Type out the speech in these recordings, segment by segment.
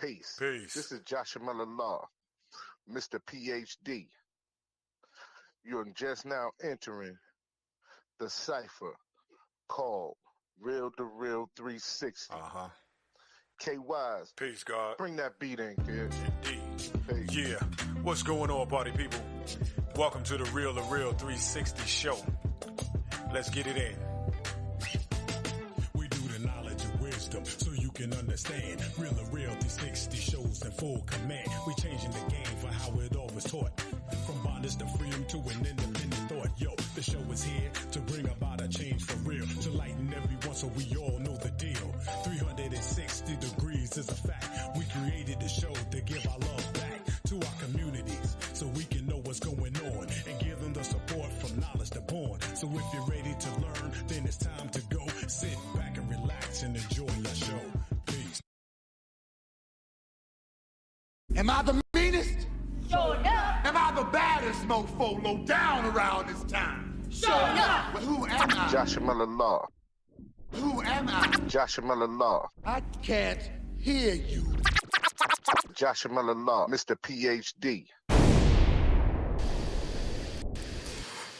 Peace. Peace. This is Joshua Miller Law, Mr. PhD. You're just now entering the cipher called Real to Real 360. Uh-huh. K Wise, Peace, God. bring that beat in, kid. Indeed. Peace. Yeah. What's going on, party people? Welcome to the Real to Real 360 show. Let's get it in. We do the knowledge and wisdom so you can understand. Real to Real 360 shows in full command. We changing the game for how it all was taught. From bondage to freedom to an independent thought. Yo, the show is here to bring about a change for real. To lighten everyone so we all know the deal. 360 degrees is a fact. We created the show to give our love back to our communities so we can know what's going on and give them the support from knowledge to born. So if you're ready to learn, then it's time to go. Sit back and relax and enjoy your show. Peace. Am I the meanest? Sure enough. Am I the baddest mofo low down around this time? Sure enough. But who am I? Joshua Miller Law. Who am I? Joshua Miller Law. I can't hear you. Joshua Miller Law, Mr. PhD.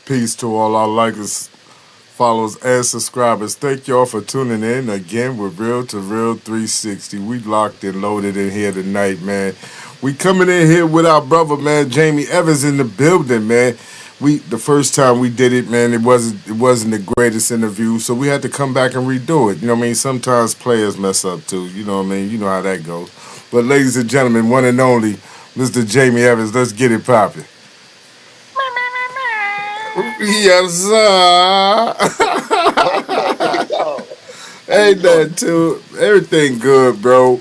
Peace to all our likers, followers, and subscribers. Thank y'all for tuning in again with Real to Real 360. We locked and loaded in here tonight, man. We coming in here with our brother, man, Jammie Evans in the building, man. The first time we did it, man, it wasn't the greatest interview, so we had to come back and redo it. You know what I mean? Sometimes players mess up too. You know what I mean? You know how that goes. But ladies and gentlemen, one and only, Mr. Jammie Evans, let's get it popping. Yes, sir. Ain't that too? Everything good, bro.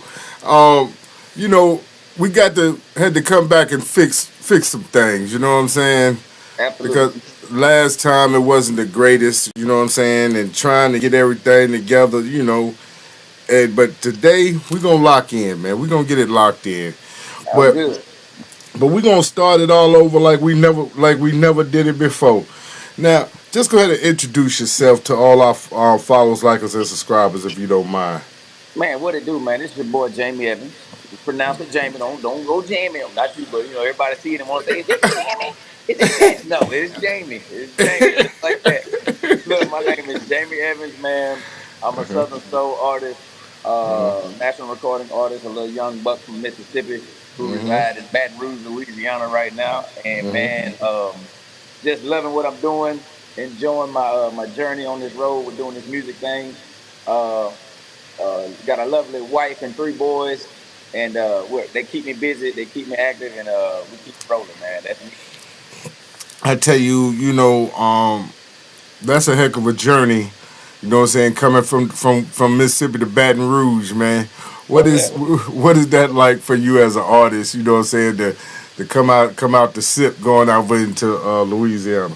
You know, we had to come back and fix some things. You know what I'm saying? Absolutely. Because last time it wasn't the greatest. You know what I'm saying? And trying to get everything together. You know, but today we're gonna lock in, man. We're gonna get it locked in. I'm good. But we're gonna start it all over like we never did it before. Now, just go ahead and introduce yourself to all our followers, likers, and subscribers, if you don't mind. Man, what it do, man? This is your boy Jammie Evans. You pronounce it Jamie. Don't go Jamie. Not you, but you know everybody see it and want to say, "Is it Jamie? Is it Jamie?" No, it's Jamie. It's Jamie, just like that. Look, my name is Jammie Evans, man. I'm a Southern soul artist, national recording artist, a little young buck from Mississippi who resides in Baton Rouge, Louisiana, right now. And man, just loving what I'm doing, enjoying my journey on this road with doing this music thing. Uh, got a lovely wife and 3 boys, and they keep me busy, they keep me active, and we keep rolling, man. That's me. I tell you, you know, that's a heck of a journey. You know what I'm saying? Coming from Mississippi to Baton Rouge, man. What is that like for you as an artist? You know what I'm saying? To come out the SIP going out into Louisiana.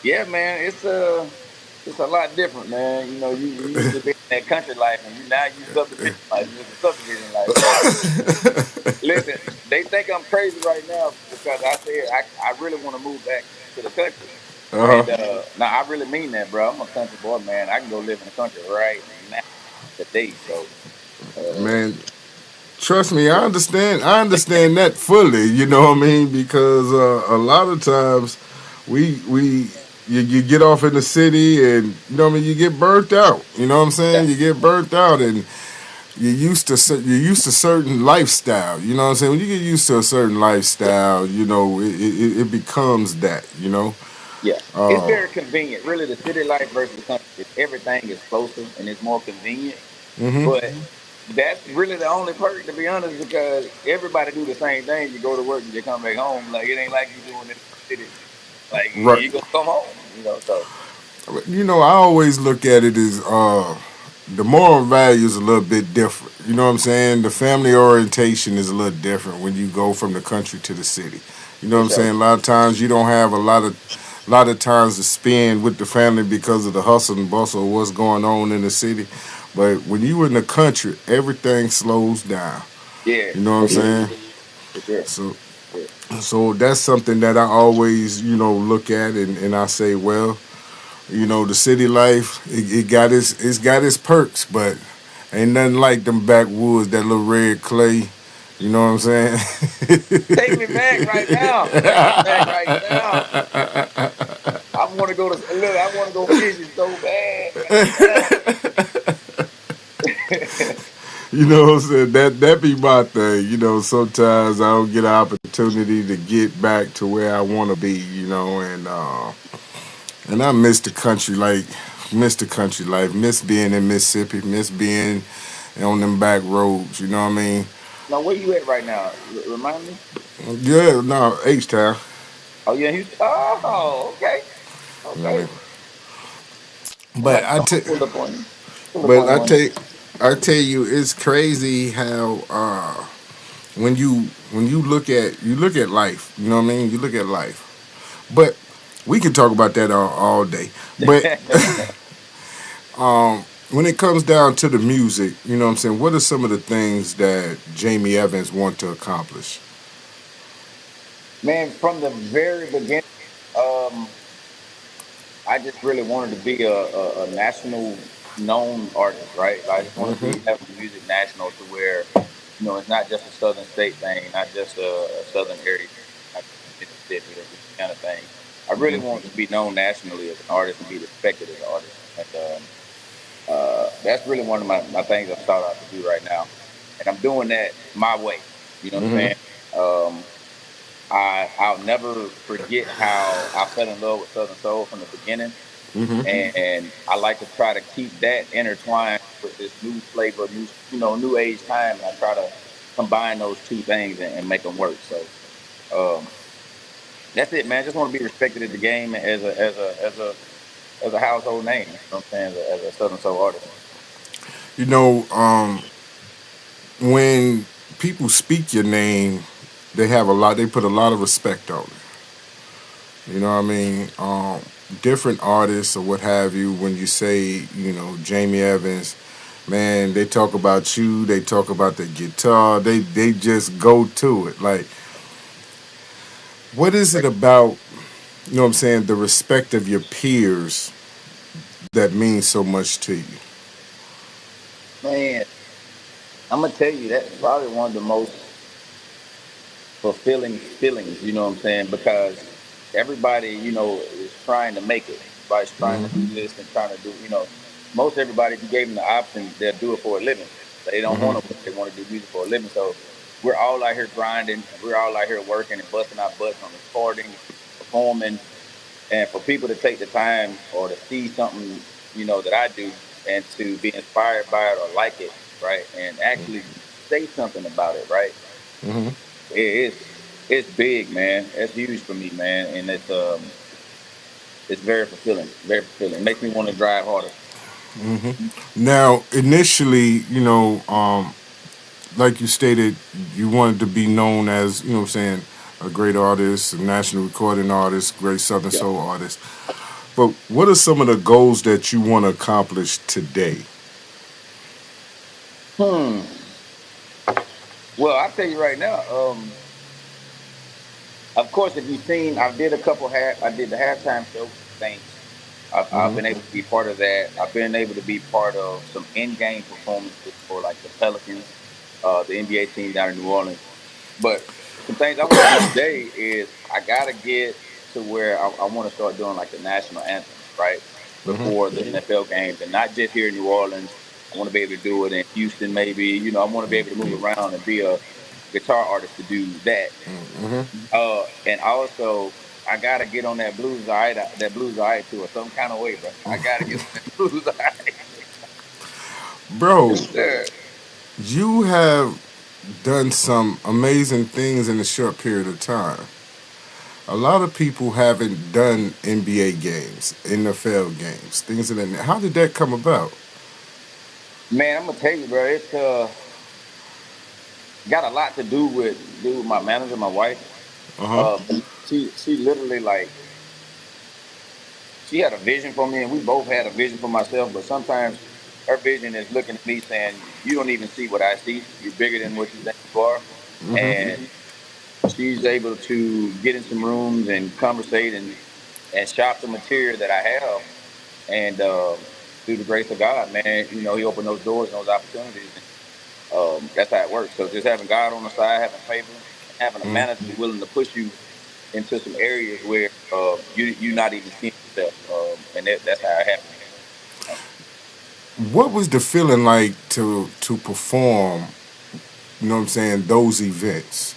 Yeah, man, it's a lot different, man. You know, you used to be in that country life, and now you subdivision life. You the subdivision life. Listen, they think I'm crazy right now because I said I really want to move back to the country. And now I really mean that, bro. I'm a country boy, man. I can go live in the country right now, today. So, Man, trust me, I understand that fully. You know what I mean? Because a lot of times you get off in the city and you know what I mean, you get burnt out. You know what I'm saying? You get burnt out and you're used to certain lifestyle. You know what I'm saying? When you get used to a certain lifestyle, you know it becomes that. You know. Yeah, it's very convenient. Really, the city life versus the country, everything is closer and it's more convenient. But that's really the only perk, to be honest, because everybody do the same thing. You go to work and you come back home. Like, it ain't like you doing it in the city. Like, Right. you gonna come home, you know. So, You know, I always look at it as the moral value is a little bit different. You know what I'm saying? The family orientation is a little different when you go from the country to the city. You know what I'm saying? A lot of times you don't have a lot of times to spend with the family because of the hustle and bustle of what's going on in the city. But when you in the country, everything slows down. yeah, You know what I'm saying? yeah. So that's something that I always, you know, look at and I say, well, you know, the city life, it got its perks, but ain't nothing like them backwoods, that little red clay, You know what I'm saying? Take me back right now. Take me back right now. I want to go to look. I want to go fishing so bad right now. You know what I'm saying? That be my thing. You know, sometimes I don't get an opportunity to get back to where I want to be. You know, and I miss the country, like miss the country life, miss being in Mississippi, miss being on them back roads. You know what I mean? Now, where you at right now? Remind me. Yeah, no, H Town. Oh, yeah, Houston. Oh, okay, You know what I okay. mean? I'm But about I to take, pull up on you. Pull up but on one. I tell you, it's crazy how when you look at life, you know what I mean? You look at life. But we can talk about that all day. But when it comes down to the music, you know what I'm saying? What are some of the things that Jammie Evans want to accomplish? Man, from the very beginning, um, I just really wanted to be a national known artist, right? Like, I just want to be having music national to where, it's not just a Southern state thing, not just a Southern area, not just Mississippi or this kind of thing. I really want to be known nationally as an artist and be respected as an artist. And that's really one of my things I start out to do right now. And I'm doing that my way. You know what I'm saying? Um, I'll never forget how I fell in love with Southern Soul from the beginning, and I like to try to keep that intertwined with this new flavor, new age time, and I try to combine those two things and make them work. So um, that's it, man. I just want to be respected at the game as a household name. You know what I'm saying? As a Southern Soul artist. You know, when people speak your name, they put a lot of respect on it. You know what I mean? Different artists or what have you, when you say, Jammie Evans, man, they talk about you, they talk about the guitar, they just go to it. Like, what is it about, you know what I'm saying, the respect of your peers that means so much to you? Man, I'm gonna tell you that's probably one of the most fulfilling feelings, you know what I'm saying? Because everybody, is trying to make it. Everybody's trying to do this and trying to do, most everybody, if you gave them the option, they'll do it for a living. They don't want to, they want to do music for a living. So we're all out here grinding. We're all out here working and busting our butts on recording, performing. And for people to take the time or to see something, that I do and to be inspired by it or like it, right? And actually say something about it, right? It's big, man. It's huge for me, man, and it's very fulfilling. Very fulfilling. It makes me want to drive harder. Now, initially, like you stated, you wanted to be known as, what I'm saying, a great artist, a national recording artist, great Southern Yeah. Soul artist. But what are some of the goals that you want to accomplish today? Hmm. Well, I'll tell you right now. Of course, if you've seen, I did the halftime show with the Saints. I've been able to be part of that. I've been able to be part of some in-game performances for like the Pelicans, the NBA team down in New Orleans. But some things I want to do today is I gotta get to where I want to start doing like the national anthem, right? Before the NFL games, and not just here in New Orleans. I want to be able to do it in Houston, maybe. I want to be able to move around and be a guitar artist to do that. And also I gotta get on that blues eye tour some kind of way, bro. I gotta get on that blues eye. Bro, Yes, sir. you have done some amazing things in a short period of time. A lot of people haven't done NBA games, NFL games, things of that. How did that come about? Man, I'm gonna tell you, bro. It's got a lot to do with my manager, my wife. Uh huh. She literally like she had a vision for me, and we both had a vision for myself. But sometimes her vision is looking at me saying, "You don't even see what I see. You're bigger than what you think you are." And she's able to get in some rooms and conversate and shop the material that I have. And through the grace of God, man, He opened those doors and those opportunities. That's how it works. So just having God on the side, having favor, and having a manager willing to push you into some areas where you're not even seeing yourself, and that's how it happened. What was the feeling like to perform? You know what I'm saying? Those events.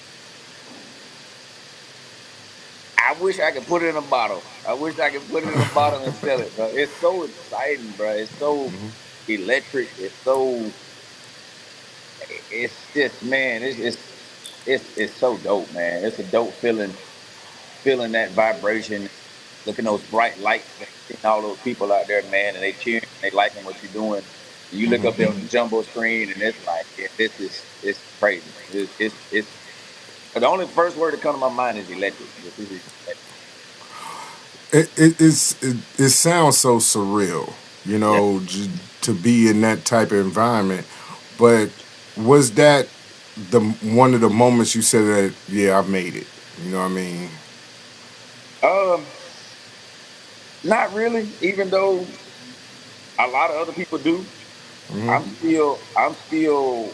I wish I could put it in a bottle. I wish I could put it in a bottle and sell it, bro. It's so exciting, bro. It's so electric. It's so. It's just, man. It's so dope, man. It's a dope feeling that vibration, looking those bright lights, and seeing all those people out there, man, and they cheering, they liking what you're doing. And you look up there on the jumbo screen, and it's like, it's crazy. It's the only first word that comes to my mind is electric. This is electric. It sounds so surreal, you Yeah. know, to be in that type of environment. But was that the one of the moments you said that, yeah, I've made it? You know what I mean? Um, Not really. Even though a lot of other people do, Hmm. I'm still, I'm still,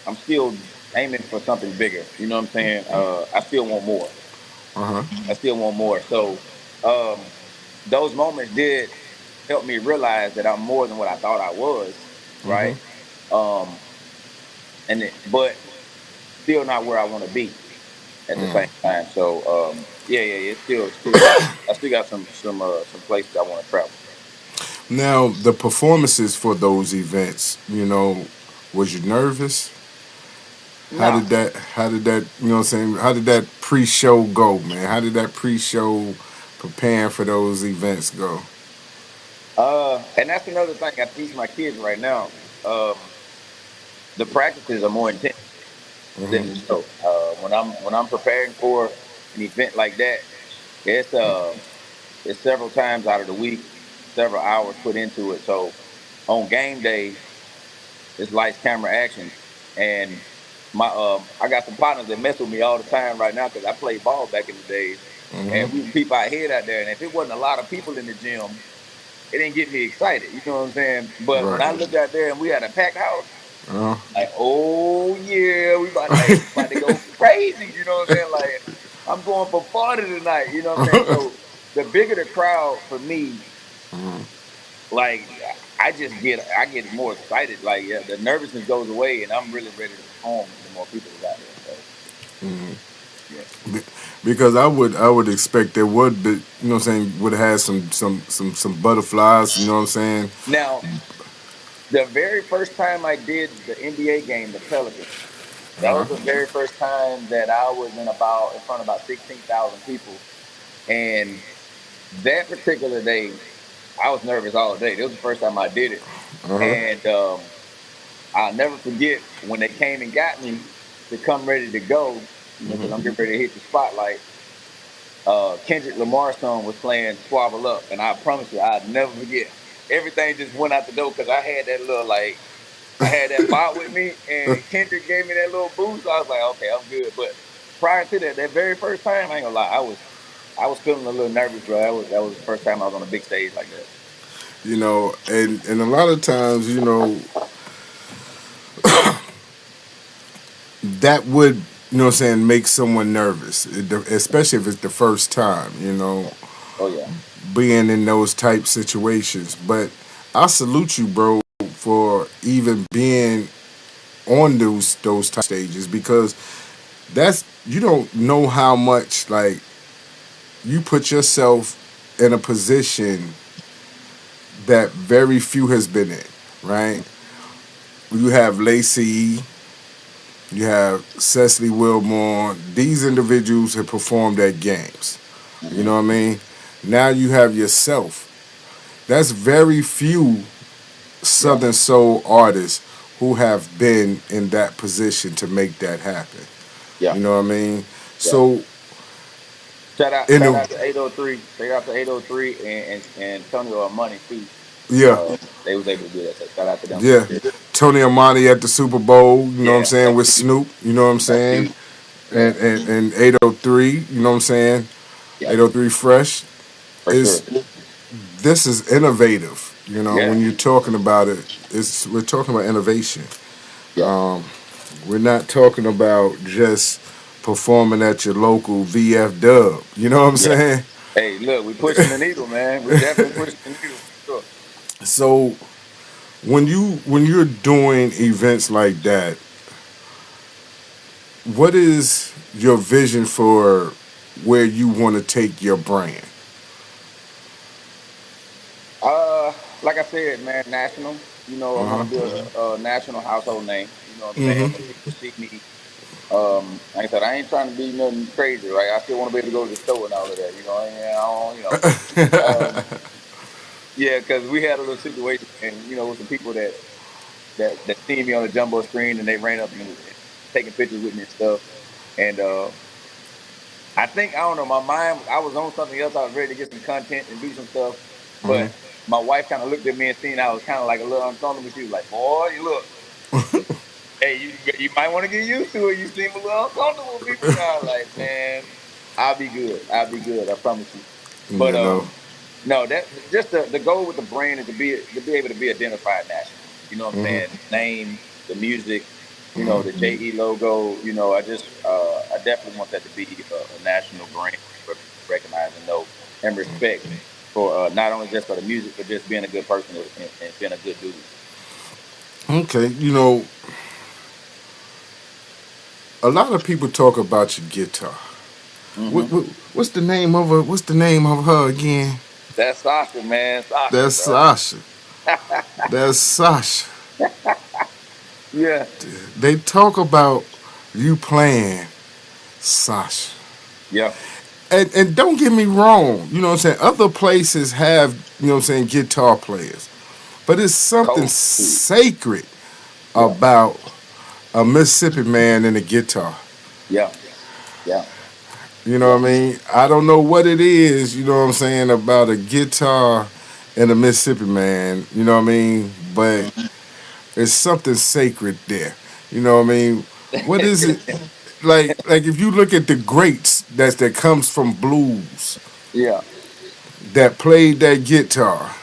I'm still aiming for something bigger. You know what I'm saying? I still want more. Uh huh. I still want more. So, um, those moments did help me realize that I'm more than what I thought I was. Hmm. Right. Um, but still not where I want to be at the same time. So, yeah. It's still. I still got some places I want to travel. Now the performances for those events, you know, was you nervous? No. How did that, you know what I'm saying? How did that pre-show go, man? How did that pre-show preparing for those events go? And that's another thing I teach my kids right now. The practices are more intense than the show. When I'm preparing for an event like that, it's it's several times out of the week, several hours put into it. So on game day, it's lights, camera, action, and I got some partners that mess with me all the time right now because I played ball back in the days, and we peep our head out there, and if it wasn't a lot of people in the gym, it didn't get me excited. You know what I'm saying? But when Right. I looked out there and we had a packed house, Uh, like, oh yeah, we about to go crazy. You know what I'm saying? Like, I'm going for 40 tonight. You know what I'm saying? So the bigger the crowd for me, like I get more excited. Like, yeah, the nervousness goes away, and I'm really ready to perform. The more people is out there. So yeah. because I would expect there would be, you know what I'm saying, would have had some butterflies, you know what I'm saying? Now, the very first time I did the NBA game, the Pelicans. That was the very first time that I was in front of about 16,000 people. And that particular day, I was nervous all day. It was the first time I did it. Uh-huh. And I'll never forget when they came and got me to come ready to go, because I'm getting ready to hit the spotlight. Kendrick Lamar's song was playing Swaddle Up. And I promise you, I'll never forget. Everything just went out the door because I had that little, like, I had that bot with me, and Kendrick gave me that little boost. I was like, okay, I'm good. But prior to that very first time, I ain't gonna lie, I was feeling a little nervous, bro. That was the first time I was on a big stage like that. You know, and a lot of times, you know, that would, you know what I'm saying, make someone nervous, especially if it's the first time, you know, Oh yeah, being in those type situations. But I salute you, bro, for even being on those type stages, because that's, you don't know how much, like, you put yourself in a position that very few has been in, right? You have Lacey, you have Cecily Wilmore. These individuals have performed at games. You know what I mean? Now you have yourself. That's very few yeah, Southern Soul artists who have been in that position to make that happen. yeah, You know what I mean? yeah. So Shout out, in shout the out to 803, shout out to 803 and Antonio Money too. yeah, They was able to do that. So shout out to them yeah. too. Tony Amani at the Super Bowl, you know what I'm Yeah, saying, that's with Snoop, you know what I'm that's saying? huge. Yeah, And 803, you know what I'm saying? yeah, 803 Fresh for sure. is, this is innovative. You know, Yeah, when you're talking about it, we're talking about innovation. Yeah. We're not talking about just performing at your local VF Dub. You know what I'm Yeah. saying? Hey, look, we pushing the needle, man. We definitely pushing the needle for sure. So when you're doing events like that, what is your vision for where you want to take your brand? Like I said, man, national. You know, I want to build a national household name. You know what I'm saying? When people see me, like I said, I ain't trying to be nothing crazy, right? I still want to be able to go to the store and all of that. You know, and I don't, um, yeah, because we had a little situation, and with some people that seen me on the jumbo screen, and they ran up and taking pictures with me and stuff. And I think I don't know, my mind, I was on something else. I was ready to get some content and do some stuff, but my wife kind of looked at me and seen I was kind of like a little uncomfortable. She was like, "Boy, you look, hey, you might want to get used to it. You seem a little uncomfortable, people." And I was like, "Man, I'll be good. I'll be good. I promise you." But You know. no, that just the goal with the brand is to be able to be identified nationally. You know what I'm saying? The name, the music, the JE logo. I definitely want that to be a national brand where people recognize and know and respect for not only just for the music, but just being a good person and being a good dude. Okay, a lot of people talk about your guitar. Hmm. What's the name of her? What's the name of her again? That's Sasha, man. Sasha, That's bro. Sasha. That's Sasha. Yeah. They talk about you playing Sasha. Yeah. And don't get me wrong, you know what I'm saying? Other places have, guitar players. But it's something Cold. sacred Yeah. about a Mississippi man and a guitar. Yeah. Yeah. You know Yeah. what I mean? I don't know what it is, you know what I'm saying, about a guitar and a Mississippi man, you know what I mean? But it's something sacred there. You know what I mean? What is it? Like if you look at the greats that comes from blues Yeah. that played that guitar,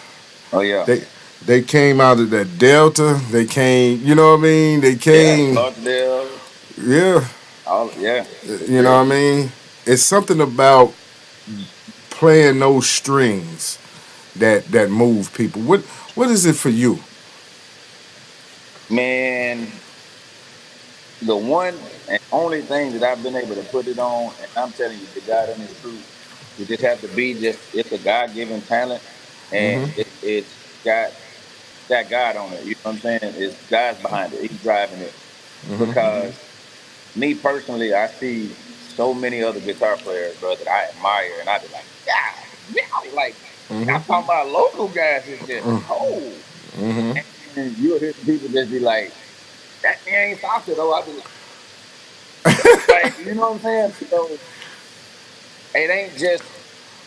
Oh yeah. they they came out of that Delta. They came, you know what I mean? They Yeah. came, Clarksdale. yeah, All yeah. For you know sure. what I mean? It's something about playing those strings that move people. What is it for you? Man, the one and only thing that I've been able to put it on, and I'm telling you, the God honest truth, you just have to be just it's a God given talent, and it's got God on it. You know what I'm saying? It's God's behind it. He's driving it. Because me personally, I see so many other guitar players, bro, that I admire, and I be like, yeah, like I'm talking about local guys that's just cold. And you'll hear some people just be like, that man ain't Sasha though. I be like, you know what I'm saying? So it ain't just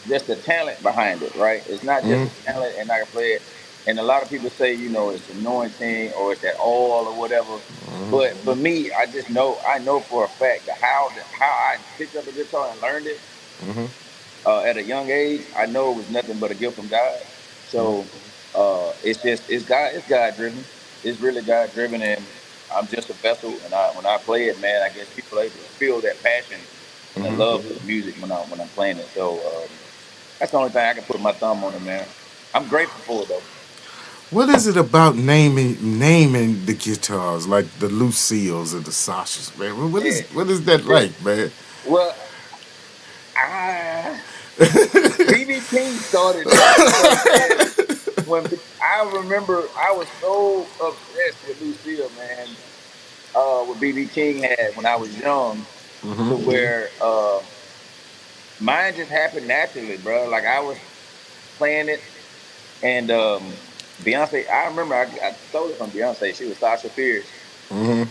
the talent behind it, right? It's not just the talent, and I can play it. And a lot of people say, it's anointing or it's that oil or whatever. But for me, I know for a fact that how I picked up the guitar and learned it at a young age. I know it was nothing but a gift from God. So it's God driven. It's really God driven, and I'm just a vessel. And when I play it, man, I guess people are able to feel that passion and the love for the music when I'm playing it. So that's the only thing I can put my thumb on it, man. I'm grateful for it though. What is it about naming the guitars like the Lucille's and the Sashas, man? Yeah, What is that yeah. like, man? Well, I BB King started it. You know what I'm saying? When I remember, I was so obsessed with Lucille, man. What BB King had when I was young, to where mine just happened naturally, bro. Like I was playing it, and Beyonce. I remember I stole it from Beyonce. She was Sasha Fierce. I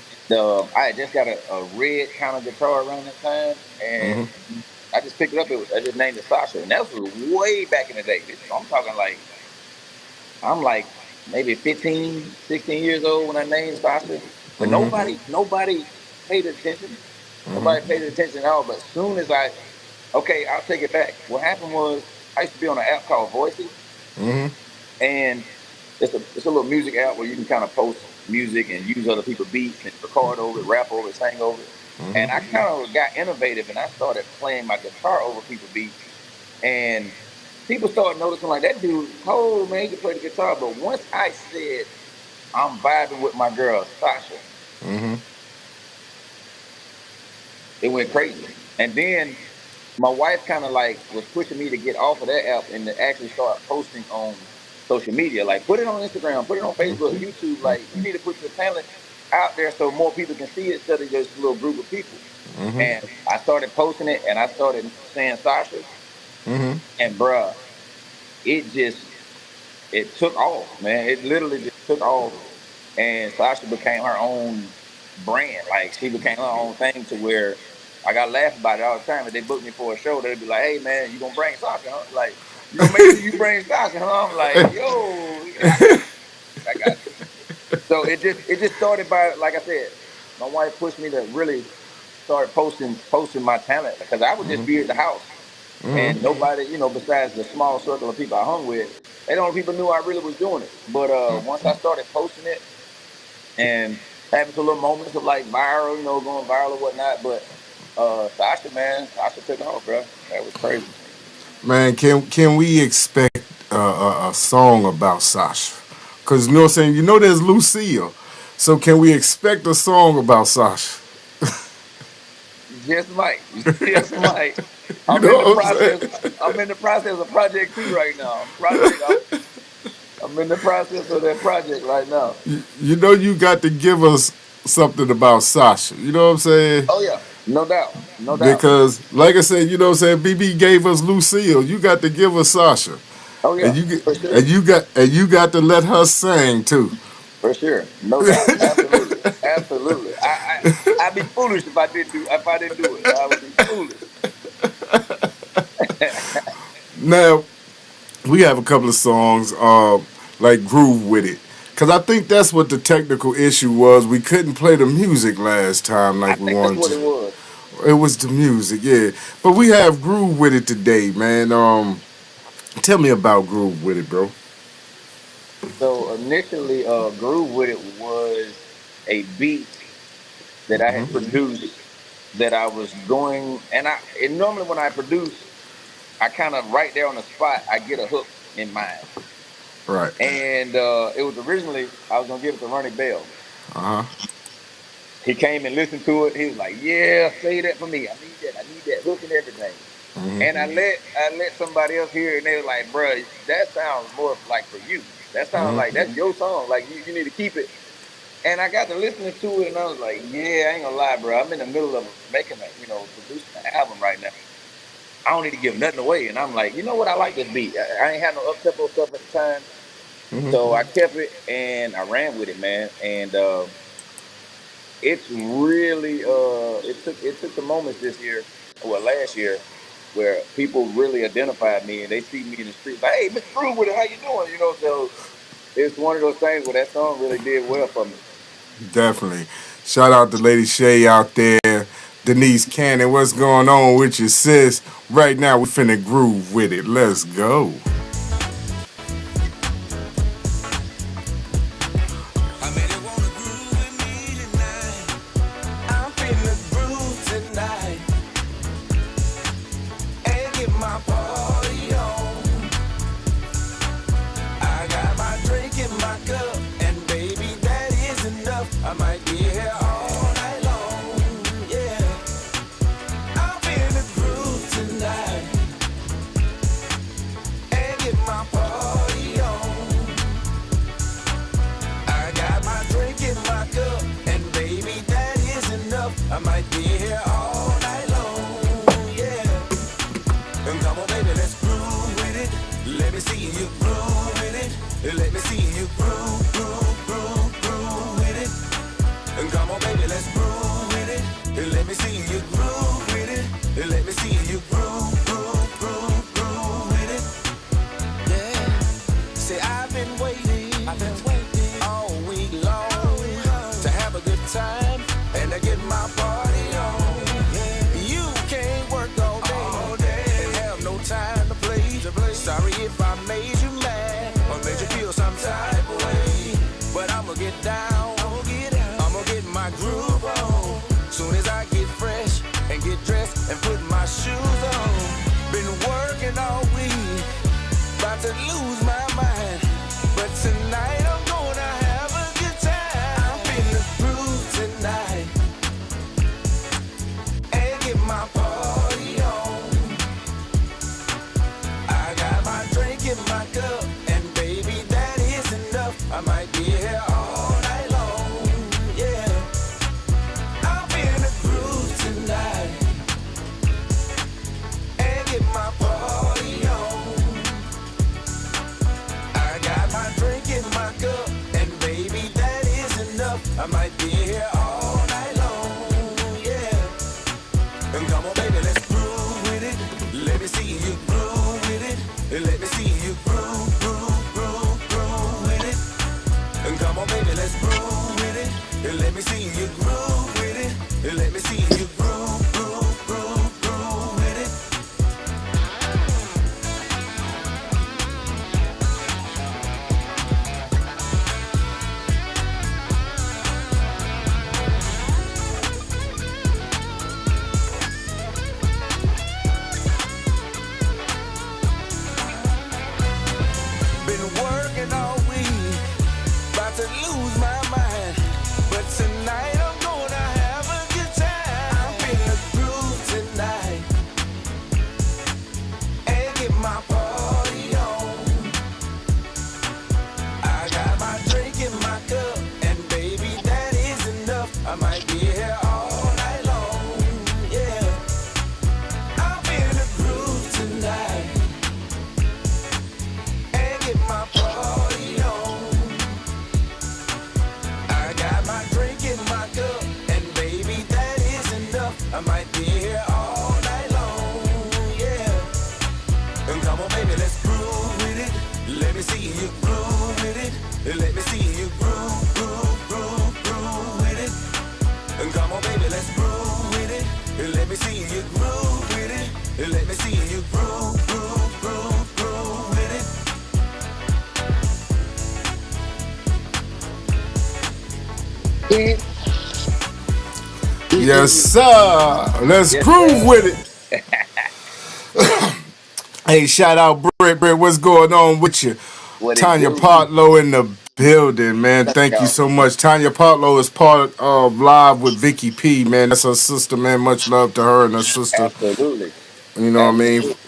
had just got a red kind of guitar around that time, and I just picked it up. I just named it Sasha, and that was way back in the day. I'm talking like I'm like maybe 15, 16 years old when I named Sasha, but nobody paid attention. Nobody paid attention at all. But as soon as okay, I'll take it back. What happened was I used to be on an app called Voices, and it's a little music app where you can kind of post music and use other people's beats and record over it, rap over it, sing over it. And I kind of got innovative and I started playing my guitar over people's beats. And people started noticing, like, that dude cold, man, he can play the guitar. But once I said, I'm vibing with my girl, Sasha, it went crazy. And then my wife kind of like was pushing me to get off of that app and to actually start posting on social media. Like, put it on Instagram, put it on Facebook, YouTube. Like, you need to put your talent out there so more people can see it instead of just a little group of people. And I started posting it and I started saying Sasha. And bruh, it took off, man. It literally just took off. And Sasha became her own brand. Like, she became her own thing to where I got laughed about it all the time. If they booked me for a show, they'd be like, hey, man, you gonna bring Sasha, huh? Like, you gonna make sure you bring Sasha, huh? I'm like, yo, I got it. So it just started by, like I said, my wife pushed me to really start posting my talent, because I would just be at the house. And nobody, besides the small circle of people I hung with, they don't people knew I really was doing it. But once I started posting it and having some little moments of like viral, going viral or whatnot, but Sasha took off, bro. That was crazy. Man, can we expect a song about Sasha? Because you know what I'm saying, there's Lucille. So can we expect a song about Sasha? Just might. I'm in the process of Project 2 right now. I'm in the process of that project right now. You got to give us something about Sasha. You know what I'm saying? Oh yeah, no doubt. Because, like I said, BB gave us Lucille. You got to give us Sasha. Oh yeah, for sure. and you got to let her sing too. For sure, no doubt, absolutely. I'd be foolish if I didn't do it. I would be foolish. Now, we have a couple of songs like Groove With It. Because I think that's what the technical issue was. We couldn't play the music last time like we wanted to. That's what it was. It was the music, yeah. But we have Groove With It today, man. Tell me about Groove With It, bro. So initially, Groove With It was a beat that I had produced that I was going, and normally when I produce, I kind of right there on the spot, I get a hook in mind. Right. And it was originally, I was going to give it to Ronnie Bell. He came and listened to it. He was like, yeah, say that for me. I need that hook and everything. And I let somebody else hear it, and they were like, bro, that sounds more like for you. That sounds like that's your song. Like, you need to keep it. And I got to listening to it, and I was like, yeah, I ain't gonna lie, bro. I'm in the middle of making producing an album right now. I don't need to give nothing away. And I'm like, you know what? I like this beat. I ain't had no up-tempo stuff at the time. So I kept it, and I ran with it, man. And it's really, it took the moments this year, or last year, where people really identified me, and they see me in the street, like, hey, Mr. Groove With It, how you doing? So it's one of those things where that song really did well for me. Definitely. Shout out to Lady Shay out there. Denise Cannon, what's going on with you, sis? Right now, we finna groove with it. Let's go. I might be here all night long, yeah. I'm in the groove tonight and get my party on. I got my drink in my cup, and baby, that is enough. I might be here all night long, yeah. And come on, baby, let's groove with it. Let me see you groove with it. Let me see you groove, groove, groove, groove with it. And come on, baby, let's groove with it. Let me see you groove with it. Let me see you groove, groove, groove, groove with it. Yeah. Say, I've been waiting all week long to have a good time and to get my party on. You can't work all day and have no time to play. Sorry if I made you mad or made you feel some type of way, but I'ma get down. Let me see you groove with it. Let me see you groove, groove, groove, groove with it. Yes, sir. Let's Yes, groove sir. with it. Hey, shout out Britt. Britt, what's going on with you? What it Tanya do? Partlow in the building, man. Thank Thank you y'all. so much. Tanya Partlow is part of Live with Vicky P, man. That's her sister, man. Much love to her and her sister. Absolutely. You know what I mean? Absolutely.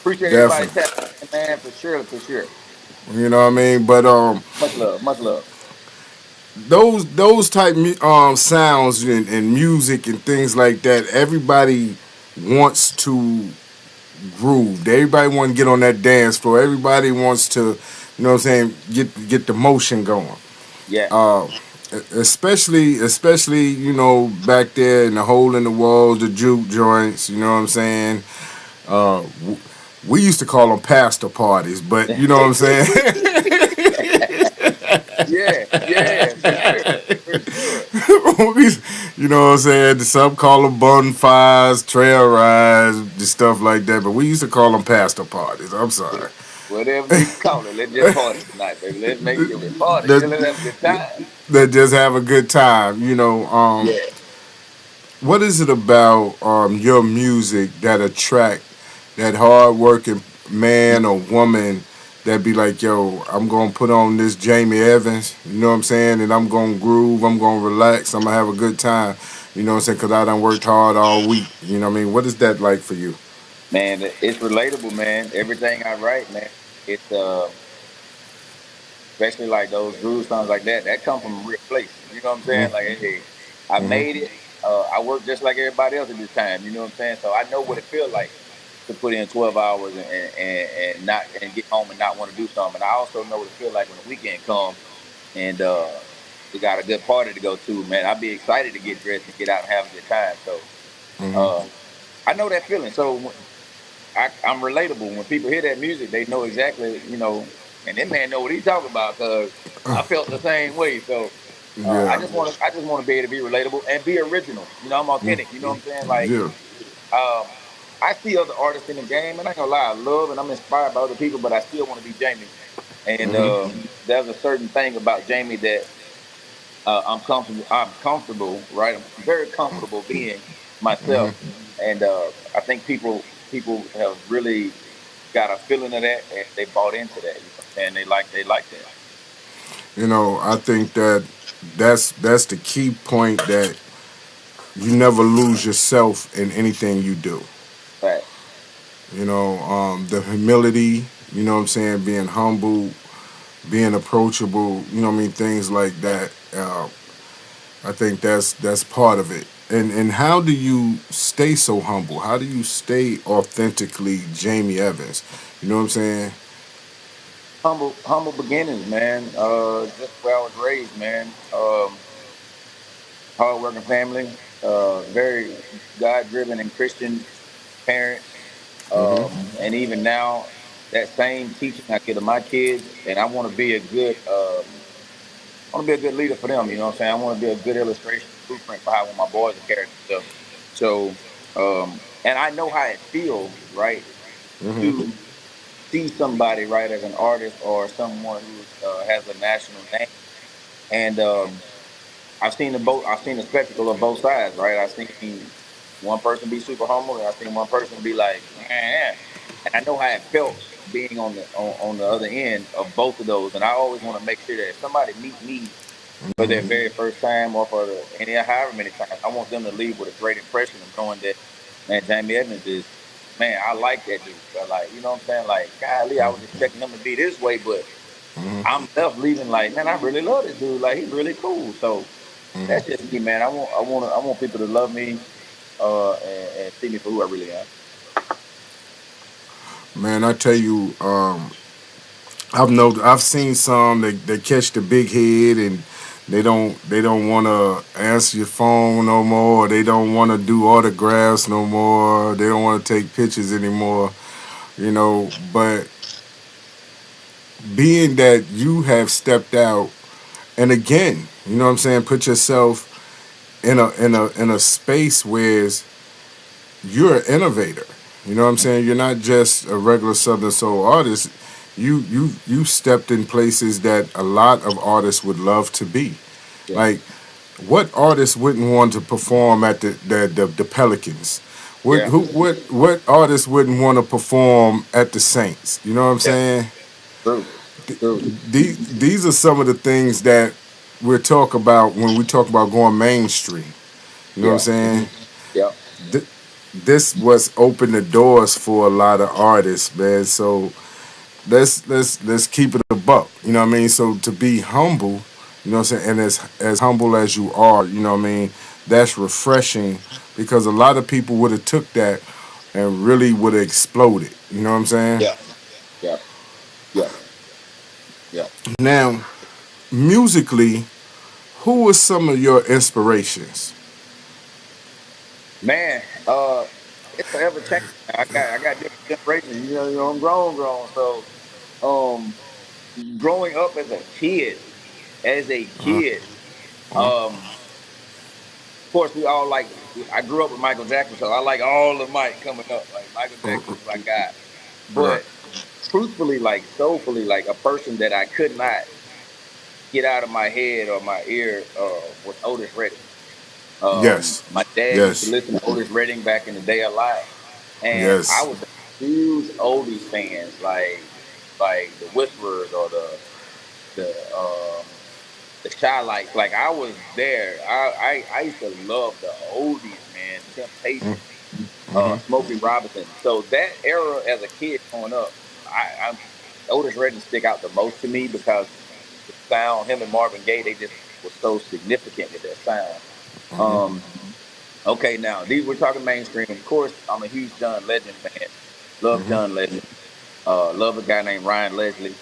Appreciate everybody Definitely. tapping in, man, for sure, for sure. You know what I mean? But Much love, much love. those type sounds and music and things like that, everybody wants to groove. Everybody want to get on that dance floor. Everybody wants to, you know what I'm saying, get the motion going. Yeah. Especially you know, back there in the hole in the walls, the juke joints. You know what I'm saying? We used to call them pastor parties, but you know what I'm saying. Yeah, yeah, for sure, for sure. You know what I'm saying? Some call them bonfires, trail rides, just stuff like that. But we used to call them pastor parties. I'm sorry. Whatever they call it, let's just party tonight, baby. Let's make sure we party. That, Let's have a good time. that just have a good time. You know, Yeah. what is it about your music that attract that hard working man or woman that be like, yo, I'm gonna put on this Jammie Evans, you know what I'm saying, and I'm gonna groove, I'm gonna relax, I'm gonna have a good time, you know what I'm saying, because I done worked hard all week, you know what I mean? What is that like for you? Man, it's relatable, man. Everything I write, man, it's especially like those groove songs like that. That come from a real place. You know what I'm saying? Like, hey, I made it. I work just like everybody else at this time. You know what I'm saying? So I know what it feels like to put in 12 hours and not and get home and not want to do something. And I also know what it feels like when the weekend comes and we got a good party to go to. Man, I'd be excited to get dressed and get out and have a good time. So I know that feeling. So I'm relatable. When people hear that music, they know exactly, you know, and that man know what he's talking about because I felt the same way. So Yeah, I just want to be able to be relatable and be original. You know, I'm authentic. You know what I'm saying? Like, yeah, I see other artists in the game, and I ain't gonna lie, I love and I'm inspired by other people, but I still want to be Jammie. And there's a certain thing about Jammie that I'm comfortable. I'm comfortable, right? I'm very comfortable being myself, and I think people have really got a feeling of that, and they bought into that. You know what I'm saying? They like that. you know, I think that's the key point, that you never lose yourself in anything you do. Facts. You know, the humility, you know what I'm saying, being humble, being approachable, you know what I mean, things like that. I think that's part of it. And how do you stay so humble? How do you stay authentically Jammie Evans? You know what I'm saying? Humble beginnings, man. Just where I was raised, man. Hardworking family. Very God-driven and Christian parents. And even now, that same teaching I give to my kids, and I want to be a good, I want to be a good leader for them. You know what I'm saying? I want to be a good illustration, blueprint for how I want my boys to carry themselves. So, and I know how it feels, right, to see somebody, right, as an artist or someone who has a national name, and I've seen the both. I've seen the spectacle of both sides, right? I've seen one person be super humble, and I've seen one person be like, man. And I know how it felt being on the other end of both of those. And I always want to make sure that if somebody meet me for their very first time or for any however many times, I want them to leave with a great impression of knowing that, man, Jammie Evans is, man, I like that dude. So like, you know what I'm saying? Like, golly, I was expecting him to be this way, but I'm left leaving like, man, I really love this dude. Like, he's really cool. So that's just me, man. I want people to love me and see me for who I really am. Man, I tell you, I've seen some that catch the big head, and they don't want to answer your phone no more. They don't want to do autographs no more. They don't want to take pictures anymore. You know, but being that you have stepped out, and again, you know what I'm saying, put yourself in a space where you're an innovator. You know what I'm saying? You're not just a regular Southern soul artist. You stepped in places that a lot of artists would love to be. Yeah. Like, what artist wouldn't want to perform at the Pelicans? Yeah. What artist wouldn't want to perform at the Saints? You know what I'm saying? True. True. These are some of the things that we're talk about when we talk about going mainstream. You know what I'm saying? Yeah. This was opened the doors for a lot of artists, man. So let's keep it a buck. You know what I mean? So to be humble, you know what I'm saying, and as humble as you are, you know what I mean, that's refreshing because a lot of people would have took that and really would have exploded. You know what I'm saying? Yeah. Yeah. Yeah. Yeah. Now, musically, who were some of your inspirations? Man, it's forever changing. I got different generations. You know, I'm grown. So, growing up as a kid, of course, we all like. I grew up with Michael Jackson, so I like all of Mike coming up. Like Michael Jackson was my guy. Right. But truthfully, like soulfully, like a person that I could not get out of my head or my ear was Otis Redding. Yes. My dad used to listen to Otis Redding back in the day a lot, and Yes. I was a huge oldies fans, like the Whisperers or the Shy Lights. Like I was there. I used to love the oldies, man. Temptation, Smokey Robinson. So that era as a kid growing up, I Otis Redding stick out the most to me because the sound, him and Marvin Gaye, they just was so significant with their sound. Okay, now we're talking mainstream. Of course, I'm a huge John Legend fan. Love John Legend. Love a guy named Ryan Leslie.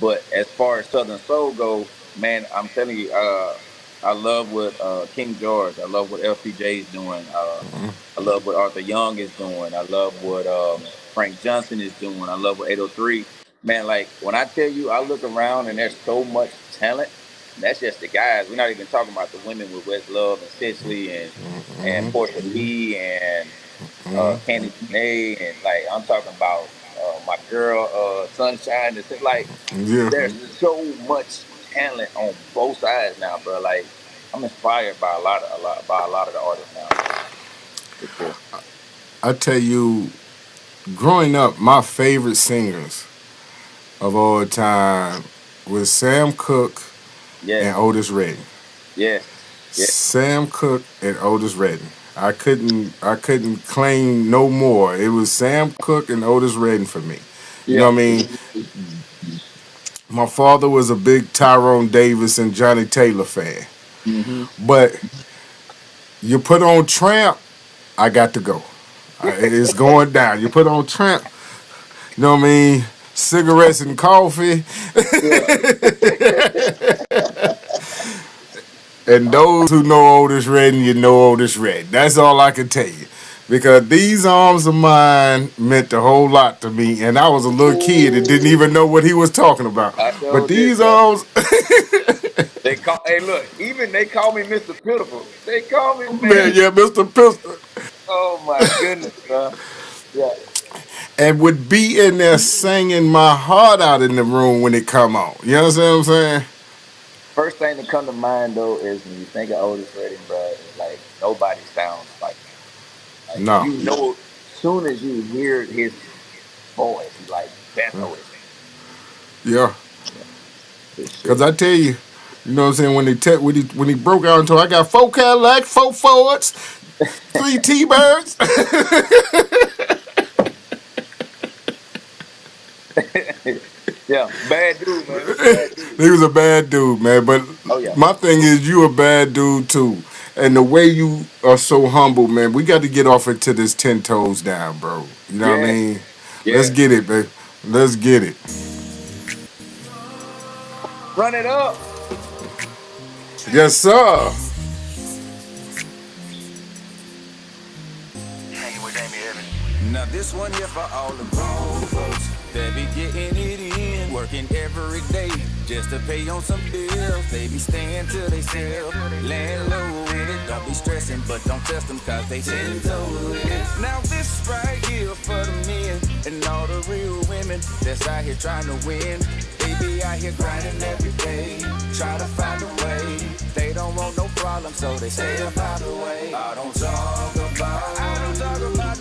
But as far as Southern Soul go, man, I'm telling you, I love what King George. I love what LCJ is doing. I love what Arthur Young is doing. I love what Frank Johnson is doing. I love what 803. Man, like when I tell you, I look around and there's so much talent. That's just the guys. We're not even talking about the women with West Love and Cicely and Portia P and Candy Janae, and like I'm talking about my girl Sunshine. It's like there's so much talent on both sides now, bro. Like I'm inspired by a lot of the artists now. For sure. I tell you, growing up, my favorite singers of all time was Sam Cooke and Otis Redding. Yes. Sam Cooke and Otis Redding. I couldn't claim no more. It was Sam Cooke and Otis Redding for me. You know what I mean? My father was a big Tyrone Davis and Johnny Taylor fan. But you put on Tramp, I got to go. It's going down. You put on Tramp, you know what I mean? Cigarettes and coffee. And those who know Otis Redding, you know Otis Redding. That's all I can tell you. Because these arms of mine meant a whole lot to me. And I was a little kid and didn't even know what he was talking about. But these arms... They call me Mr. Pitiful. They call me, man, yeah, Mr. Pistol. Oh, my goodness, bro. Yeah. And would be in there singing my heart out in the room when it come on. You understand what I'm saying? First thing to come to mind, though, is when you think of Otis Redding, bro, it's like nobody sounds like him. No. You know, as soon as you hear his voice, you like, that's Otis. Yeah. Because I tell you, you know what I'm saying, when he broke out into, I got 4 Cadillacs, 4 Fords, 3 T-Birds. Yeah, bad dude, man. Bad dude. He was a bad dude, man. But my thing is, you a bad dude too. And the way you are so humble, man, we got to get off into this 10 toes down, bro. You know what I mean? Yeah. Let's get it, baby. Let's get it. Run it up. Yes, sir. Now this one here for all the grown folks that be getting it in, working every day just to pay on some bills. They be staying till they sell, laying low in it. Don't be be stressing, but don't test them cause they 10 toes with it. Now this right here for the men and all the real women that's out here trying to win. They be out here grinding every day, try to find a way. They don't want no problem, so they stay up out the way. I don't talk about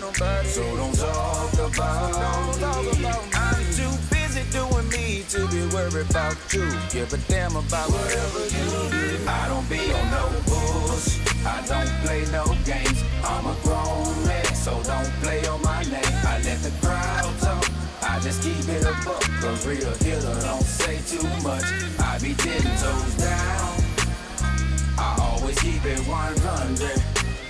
nobody, so don't talk about me. I'm too busy doing me to be worried about you. Give a damn about whatever you do. I don't be on no bullshit, I don't play no games. I'm a grown man, so don't play on my name. I let the crowd talk, I just keep it a buck. A real hitter don't say too much. I be 10 toes down, I always keep it 100.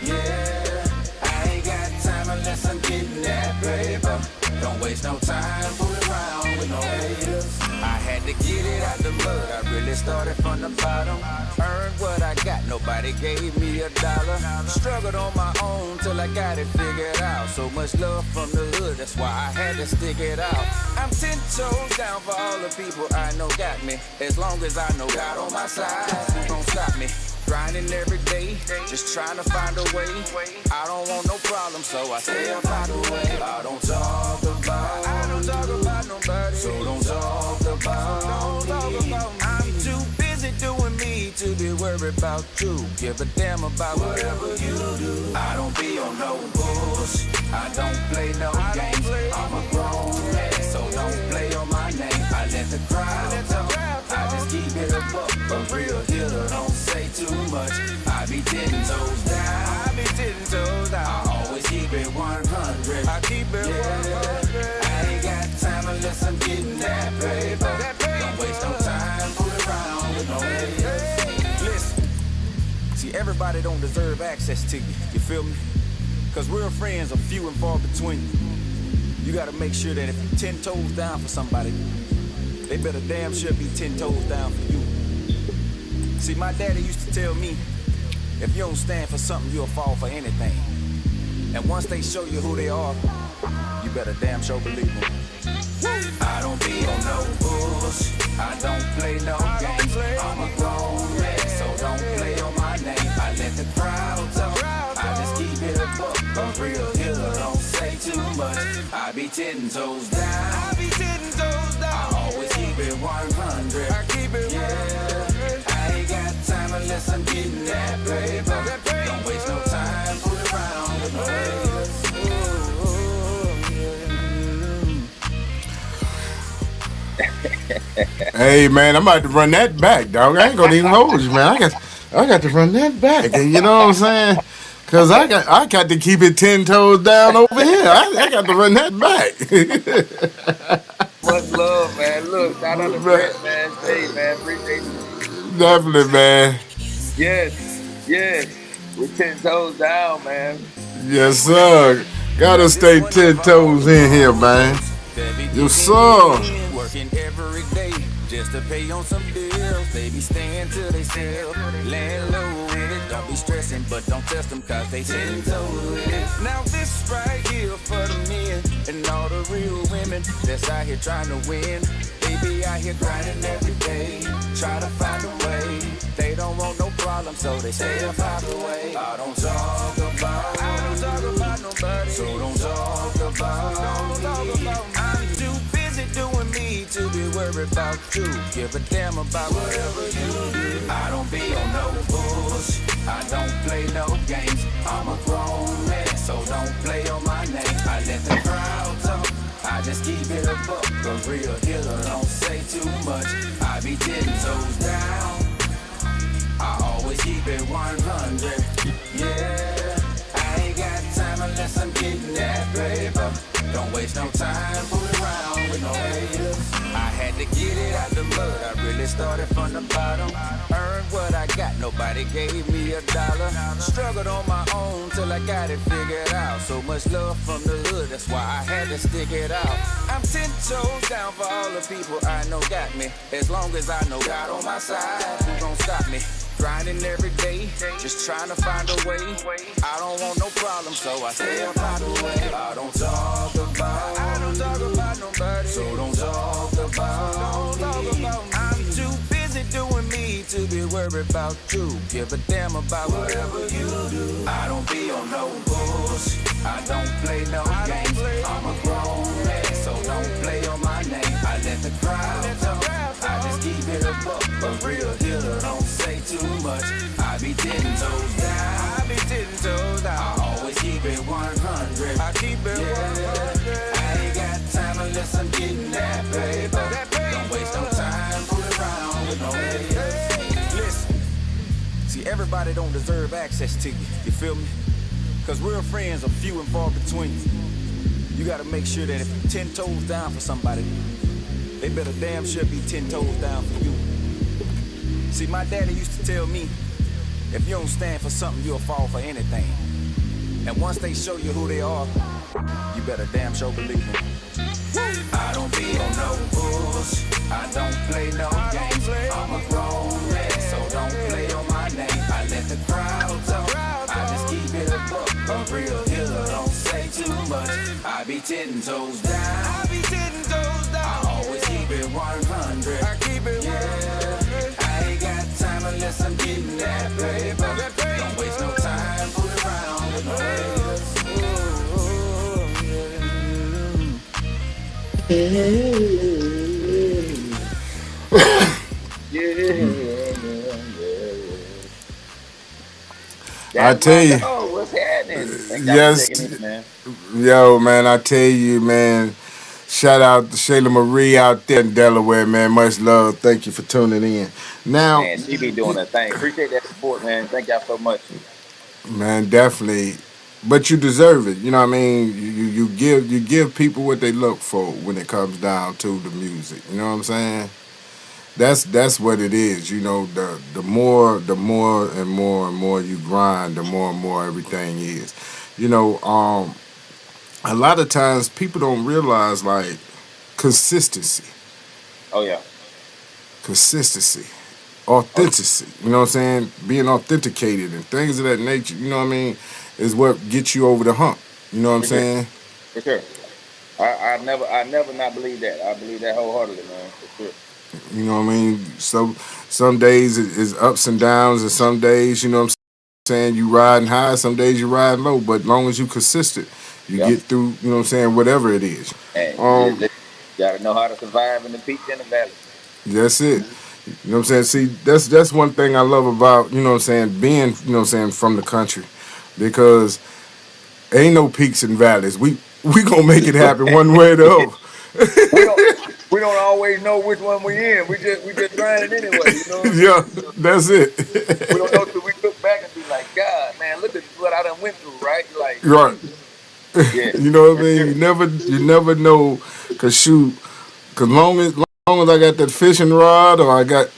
Yeah, I ain't got time unless I'm getting that paper. Don't waste no time fooling around with no haters. I had to get it out the mud, I really started from the bottom. Earned what I got, nobody gave me $1. Struggled on my own till I got it figured out. So much love from the hood, that's why I had to stick it out. I'm 10 toes down for all the people I know got me. As long as I know God on my side, who gon' stop me? Grinding every day, just trying to find a way. I don't want no problem, so I stay up out the way. I don't talk about nobody, so don't talk about me. I'm too busy doing me to be worried about you. Give a damn about whatever you do. I don't be on no bullshit, I don't play no games. I'm a grown man, so don't play on my name. I let the crowd talk, I just keep it a buck. A real hitter don't say too much. I be 10 toes down, I always keep it 100. I keep it 100. I ain't got time unless I'm getting that paper. Don't waste no time fooling around with no haters. Listen, see, everybody don't deserve access to you, you feel me? Cause real friends are few and far between. You gotta make sure that if you're 10 toes down for somebody, they better damn sure be 10 toes down for you. See, my daddy used to tell me, if you don't stand for something, you'll fall for anything. And once they show you who they are, you better damn sure believe them. I don't be on no bullshit, I don't play no games. I'm a grown man, so don't play on my name. I let the crowd talk, I just keep it a buck. A real hitter don't say too much. I be 10 toes down, I always keep it 100. I keep it 100. I ain't got time unless I'm getting that paper. Don't waste no time fooling around with no haters. Hey man, I'm about to run that back, dog. I ain't gonna even hold you, man. I got to run that back. You know what I'm saying? Cause I got to keep it 10 toes down over here. I got to run that back. Much love, man. Look, shout out to Brett, man. Hey, man, appreciate you. Definitely, man. Yes. We're 10 toes down, man. Yes, sir. Gotta stay 10 toes in here, man. Yes, sir. Working every day just to pay on some bills. They be staying till they sell. Laying low with it. Don't be stressing, but don't test them cause they 10 toes with it. Now this right here for the men and all the real women that's out here trying to win. They be out here grinding every day, try to find a way. They don't want no problem, so they stay up out the way. I don't talk about nobody, so don't talk about me. I'm too busy doing me to be worried about you. Give a damn about whatever you do. I don't be on no bullshit, I don't play no games. I'm a grown man, so don't play on my name. I let the crowd talk, I just keep it a buck. A real hitter don't say too much. I be 10 toes down, I always keep it 100. Yeah, I ain't got time unless I'm getting that paper. Don't waste no time fooling around with no haters. I had to get it out the mud, I really started from the bottom. Earned what I got, nobody gave me $1. Struggled on my own till I got it figured out. So much love from the hood, that's why I had to stick it out. I'm 10 toes down for all the people I know got me. As long as I know God on my side, who gon' stop me? Grinding every day, just trying to find a way. I don't want no problem, so I stay up out the way. I don't talk about nobody, so don't talk about me. I'm too busy doing me to be worried about you. Give a damn about whatever you do. I don't be on no bullshit. I don't play no games. I'm a grown man, so don't play on my name. I let the crowd talk. I just keep it a buck. A real dealer don't say too much. I be 10 toes down. I always keep it 100. I keep it 100. I ain't got time unless I'm getting that paper. Don't waste no time fooling around with no haters. Listen, see, everybody don't deserve access to you. You feel me? Cause real friends are few and far between. You gotta make sure that if you're 10 toes down for somebody, they better damn sure be 10 toes down for you. See, my daddy used to tell me, if you don't stand for something, you'll fall for anything. And once they show you who they are, you better damn sure believe me. I don't be on no bullshit. I don't play no games. I'm a grown man, so don't play on my name. I let the crowd talk. I just keep it a buck. A real dealer don't say too much. I be 10 toes down. I always keep it 100. I keep it 100. I ain't got time unless I'm getting that paper. Don't waste no time fooling around with no haters. I tell you, Oh, what's happening? Thank y'all yes, for checking in, man. yo, man, I tell you, man. Shout out to Shayla Marie out there in Delaware, man. Much love. Thank you for tuning in. Now, Man, she be doing her thing. Appreciate that support, man. Thank y'all so much. man, definitely. But you deserve it. You know what I mean? You give people what they look for when it comes down to the music. You know what I'm saying? That's what it is. You know, the more and more you grind, the more and more everything is. You know, a lot of times people don't realize like consistency, Oh yeah. consistency, Oh, authenticity. You know what I'm saying? Being authenticated and things of that nature. You know what I mean? Is what gets you over the hump. You know what I'm for sure. saying? For sure. I never not believe that. I believe that wholeheartedly, man. For sure. You know what I mean? So some days it is ups and downs, and some days, you know what I'm saying, you riding high, some days you riding low. But long as you consistent, you Yep. get through. You know what I'm saying? Whatever it is. And you Um, just gotta know how to survive in the peaks and the valleys. that's it. You know what I'm saying? See, that's one thing I love about, you know what I'm saying, being, you know what I'm saying, from the country, because ain't no peaks and valleys. We gonna make it happen one way or the other. we don't we don't always know which one we in. We just grinding anyway. You know what I Yeah, mean? So that's it. we don't know till we look back and be like, God, man, look at what I done went through, right? Like, Right. yeah, You know what I for mean? sure. You never know, cause shoot, cause long as I got that fishing rod or I got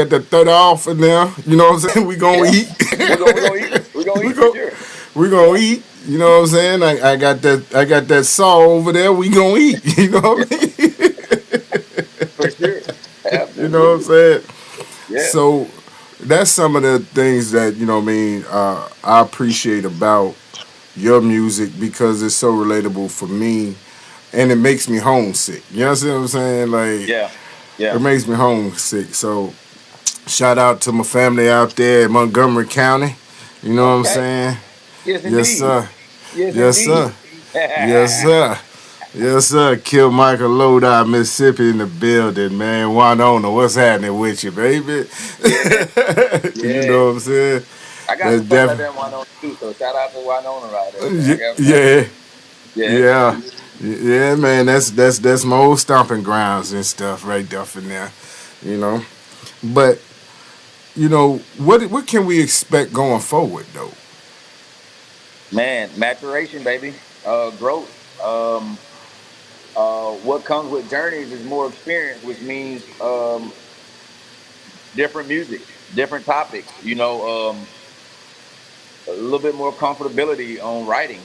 that 30 off in there, you know what I'm saying? We gonna Yeah, eat. we gonna eat. We gonna we eat for go sure. we gonna Yeah, eat. You know what I'm saying? I got that saw over there. We gonna eat. You know yeah, what I mean? for sure. You know what I'm Absolutely. saying? Yeah, So that's some of the things that you know what I mean. I appreciate about your music because it's so relatable for me, and it makes me homesick. You know what I'm saying? Like yeah, it yeah. makes me homesick. So shout out to my family out there in Montgomery County. You know what I'm Okay. saying? Yes, Yes, indeed. sir. Yes, Yes, indeed. sir. Yes, sir. Yes, sir. Kill Michael Lodi, Mississippi in the building, man. Winona, what's happening with you, baby? Yeah, You yeah. know what I'm saying? I got That's some folks out definitely, there in Winona too, so shout out to Winona right there, man. yeah, Yeah, yeah, yeah, man. That's my old stomping grounds and stuff right there for now, you know. But you know what can we expect going forward though? man, maturation, baby. Growth. What comes with journeys is more experience, which means different music, different topics. A little bit more comfortability on writing.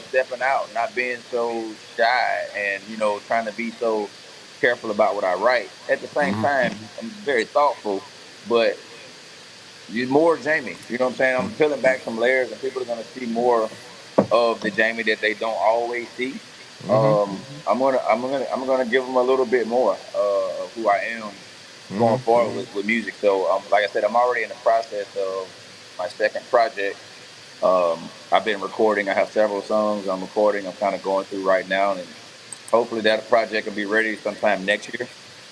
Stepping out, not being so shy, and trying to be so careful about what I write. At the same time, I'm very thoughtful, but you more Jamie. You know what I'm saying? I'm peeling back some layers, and people are gonna see more of the Jamie that they don't always see. Hmm. I'm gonna give them a little bit more of who I am going Hmm. forward with music. So, like I said, I'm already in the process of my second project. I've been recording. I have several songs I'm recording. I'm kind of going through right now, and hopefully that project will be ready sometime next year.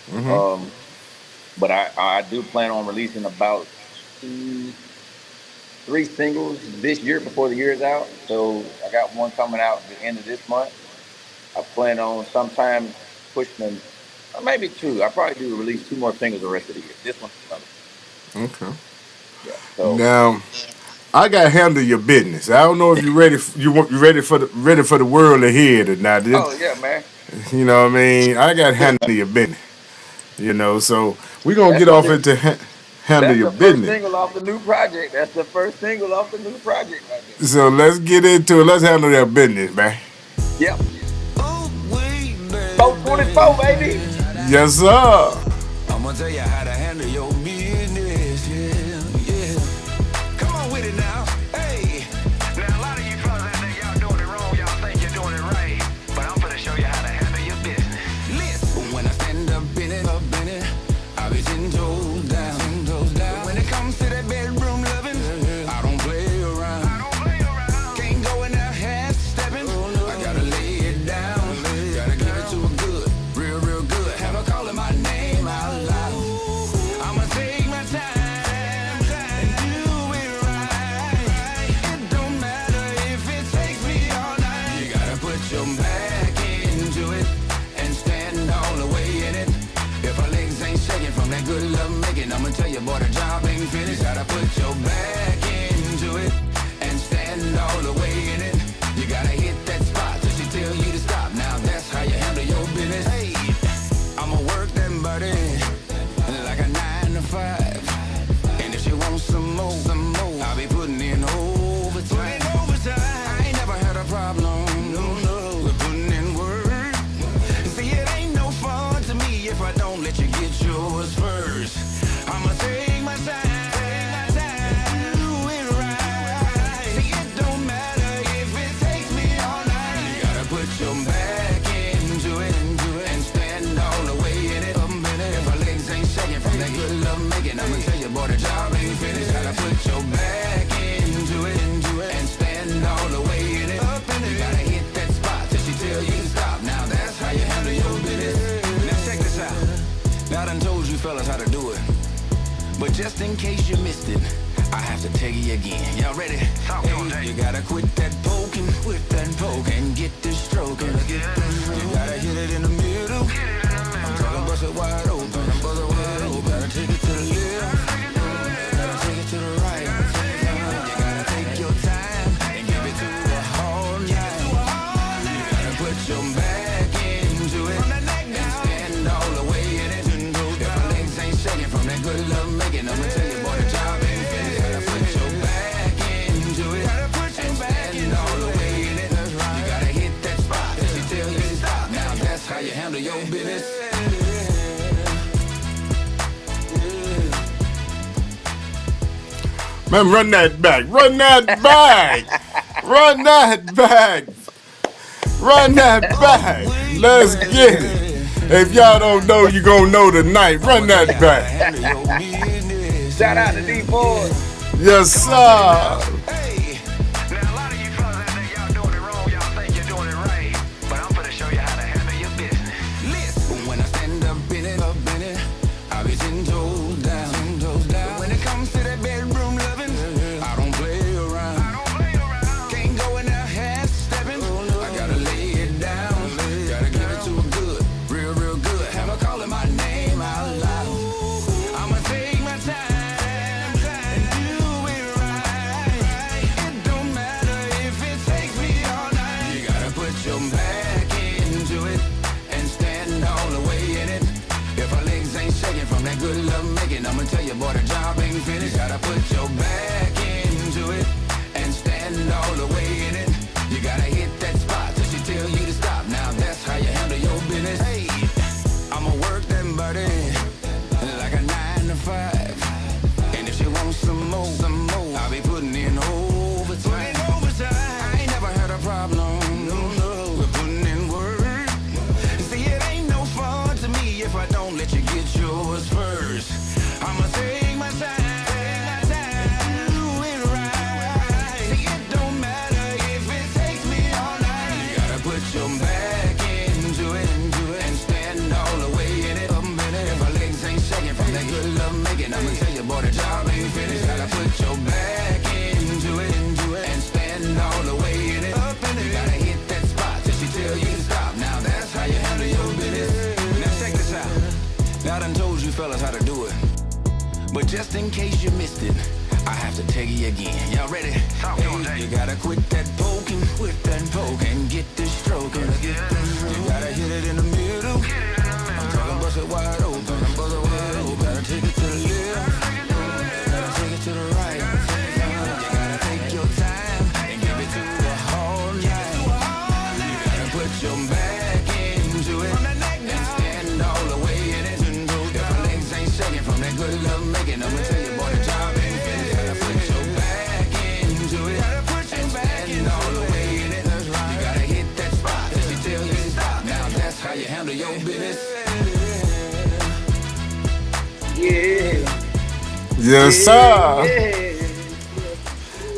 Mm-hmm. But I do plan on releasing about 3 singles this year before the year is out. So I got one coming out at the end of this month. I plan on sometime pushing them, or maybe 2. I probably do release 2 more singles the rest of the year. This one's coming. Okay. Yeah. So Now, I got to handle your business. I don't know if you're ready. You ready for the world to hear it or not. oh yeah, man. You know what I mean? I got to handle your business. You know, so we're gonna get off into handle your business. That's the first single off the new project. That's the first single off the new project right there. So let's get into it. Let's handle that business, man. Yep. 424, baby. Yes, sir. I'm gonna tell you how to handle your business, yeah. Come on with it now, hey. Now a lot of you fellas out there, y'all doing it wrong, y'all think you're doing it right. But I'm gonna show you how to handle your business. Listen, when I stand up in it, I be 10 toes down. But when it comes to that bedroom loving, I don't play around. Can't go in there half stepping. I gotta lay it down. Gotta give it to her good, real good. Have her calling my name out loud. I'ma take my time and do it right. It don't matter if it takes me all night. You gotta put your back into it and stand all the way in it. If her legs ain't shaking from that good love making, I'ma tell you, boy, the job ain't finished. Gotta put your back into it and stand all the way in it. You gotta hit that spot till she tell you to stop. Now that's how you handle your business. Hey, I'ma work that body like a 9 to 5. And if she wants some more, I'll be putting in overtime. I ain't never had a problem, no, with putting in work. See, it ain't no fun to me if I don't let you get yours first. I'ma take my time, do it right. See, it don't matter if it takes me all night. You gotta put your back into it and stand all the way in it. If her legs ain't shaking from that good love making, I'ma tell you, boy, the job ain't finished. Gotta put your back into it and stand all the way in it. You gotta hit that spot till she tell you to stop. Now that's how you handle your business. Now check this out. Now I done told you fellas how to do it, but just in case you missed it, I have to tell you again. Y'all ready? Hey, you gotta quit that poking, and get this stroking. You gotta hit it in the middle. I'm talking bust it wide open. You gotta take it to the left, gotta take it to the right. You gotta take your time and give it to her all night. You gotta put your back into it and stand all the way in it. If her legs ain't shaking from that good love making, I'ma tell you, boy, the job ain't finished. Gotta put your back into it and stand all the way in it. You gotta hit that spot till she tell you to stop. Now that's how you handle your business. Man, run that back. Run that back. Run that back. Run that back. Let's get it. If y'all don't know, you gonna know tonight. Run that back. Shout out to D4. Yes, sir. Hey, now a lot of you fellas out there, y'all doing it wrong, y'all think you're doing it right. But I'm gonna show you how to handle your business. Listen, when I stand up in it, I be 10 toes down. When it comes to that bedroom loving, I don't play around. Can't go in there half stepping. I gotta lay it down. Gotta give it to her good, real good. Have her calling my name out loud. I'ma take my time and do it right. It don't matter if it takes me all night. You gotta put your back into it and stand all the way in it. If her legs ain't shaking from that good love making, I'ma tell you, boy, the job ain't finished. Gotta put your back into it and stand all the way in it. You gotta hit that spot till she tell you to stop. Now that's how you handle your business. Hey, I'ma work that body like a 9 to 5. And if she wants some more, I'll be putting in overtime. I ain't never had a problem, no, with putting in work. See, it ain't no fun to me if I don't let you get yours first. I'ma take my time, do it right. See, it But just in case you missed it, I have to tell you again. Y'all ready? Hey, you gotta quit that poking, and get this stroking. You gotta hit it in the middle. I'm talking bust it wide open. You gotta take it to the left. You gotta take it to the right. You gotta take your time and give it to the whole night. You gotta put your back into it and stand all the way in it. If my legs ain't shaking from that good love making, I'ma tell you, boy, the job ain't finished. Gotta put your back into it and stand all the way in it. You gotta hit that spot that you tell you to stop. Now that's how you handle your business. Yes, sir.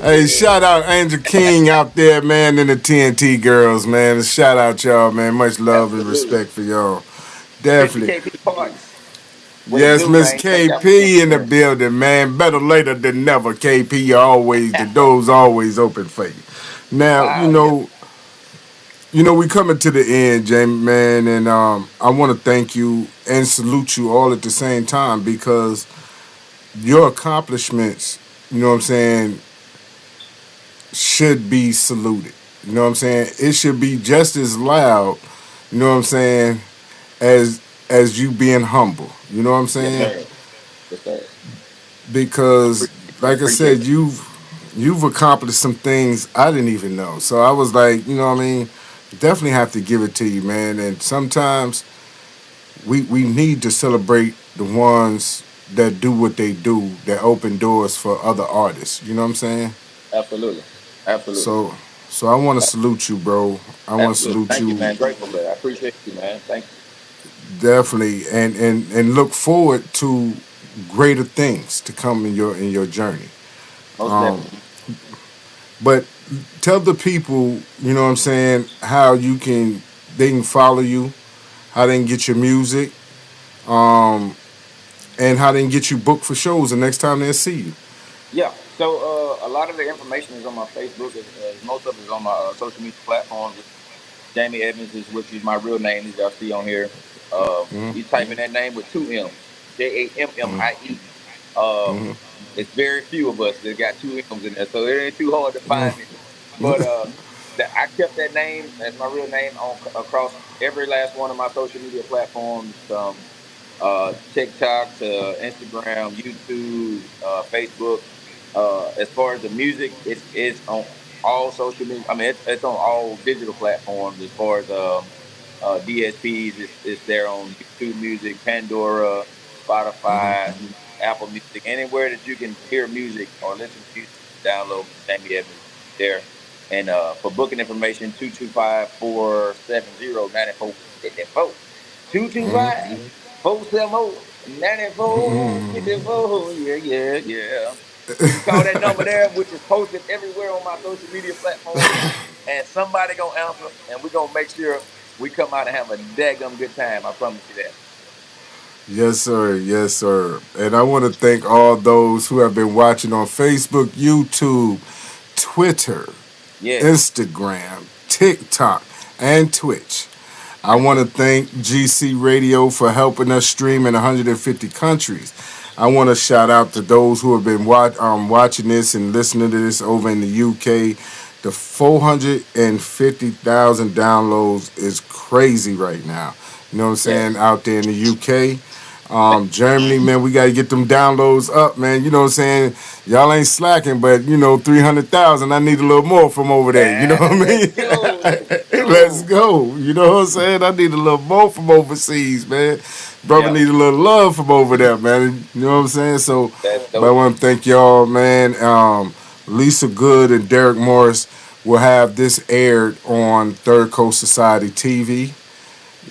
Hey, shout out Angel King out there, man, and the TNT girls, man. Shout out y'all, man. Much love and respect for y'all. Definitely. Yes, Miss KP in the building, man. Better later than never. KP always, the door's always open for you. Now, you know, we coming to the end, Jammie, man, and I want to thank you and salute you all at the same time because your accomplishments, you know what I'm saying, should be saluted. You know what I'm saying? It should be just as loud, you know what I'm saying, as you being humble. You know what I'm saying? Yes, sir. Because, like I said, you've accomplished some things I didn't even know. So I was like, you know what I mean? Definitely have to give it to you, man. And sometimes we need to celebrate the ones that do what they do, that open doors for other artists. You know what I'm saying? Absolutely. So I want to salute you, bro. I want to salute Thank you. you, man. Grateful for that. I appreciate you, man. Thank you. Definitely, and look forward to greater things to come in your journey. Most definitely. But tell the people, you know what I'm saying, how they can follow you, how they can get your music, and how they can get you booked for shows the next time they'll see you. Yeah. So a lot of the information is on my Facebook. Most of it is on my social media platforms. Jammie Evans is, which is my real name, as y'all see on here. You type in that name with 2 M's, Jammie. It's very few of us that got 2 M's in there, so it ain't too hard to find me. But I kept that name as my real name across every last one of my social media platforms, TikTok to Instagram, YouTube, Facebook. As far as the music, it's on all social media. I mean, it's on all digital platforms. As far as DSPs, it's there on YouTube Music, Pandora, Spotify, Apple Music, anywhere that you can hear music or listen to music, download Jammie Evans there. And for booking information, 225-470-9454. 225-470-9454. Yeah. Call that number there, which is posted everywhere on my social media platforms, and somebody gonna answer, and we're gonna make sure we come out and have a daggum good time. I promise you that. Yes, sir. Yes, sir. And I want to thank all those who have been watching on Facebook, YouTube, Twitter, Instagram, TikTok, and Twitch. I want to thank GC Radio for helping us stream in 150 countries. I want to shout out to those who have been watching this and listening to this over in the UK. The 450,000 downloads is crazy right now. You know what I'm saying? Out there in the UK. Germany, man, we got to get them downloads up, man. You know what I'm saying? Y'all ain't slacking, but, 300,000, I need a little more from over there. You know what I mean? Let's go. You know what I'm saying? I need a little more from overseas, man. Brother need a little love from over there, man. You know what I'm saying? So but I want to thank y'all, man. Lisa Good and Derek Morris will have this aired on Third Coast Society TV.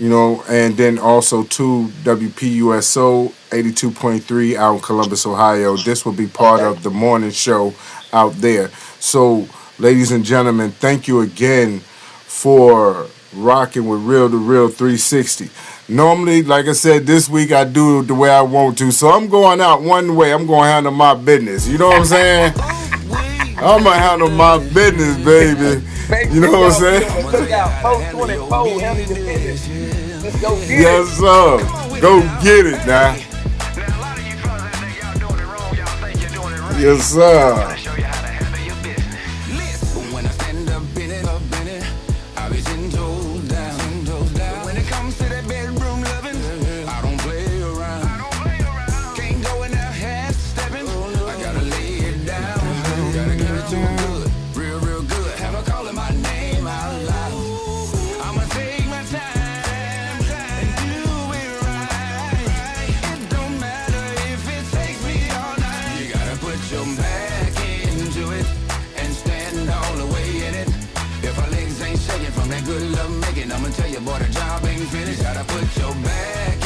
And then also to WPUSO 82.3 out in Columbus, Ohio. This will be part of the morning show out there. So, ladies and gentlemen, thank you again for rocking with real2reel360. Normally, like I said, this week I do it the way I want to. So I'm going out one way. I'm going to handle my business. You know what I'm saying? I'm going to handle my business, baby. You know what I'm saying? Yes, sir. Go get it now. Yes, sir. Gonna show you how to handle your business. Listen, when I stand up in it, I be 10 toes down. But when it comes to that bedroom loving, I don't play around. Can't go in there half stepping. I gotta lay it down. Gotta give it to her good, real good. Have her calling my name out loud. I'ma take my time and do it right. It don't matter if it takes me all night. You gotta put your back into it and stand all the way in it. If our legs ain't shaking from that good love making, I'ma tell you, boy, the job ain't finished. Gotta put your back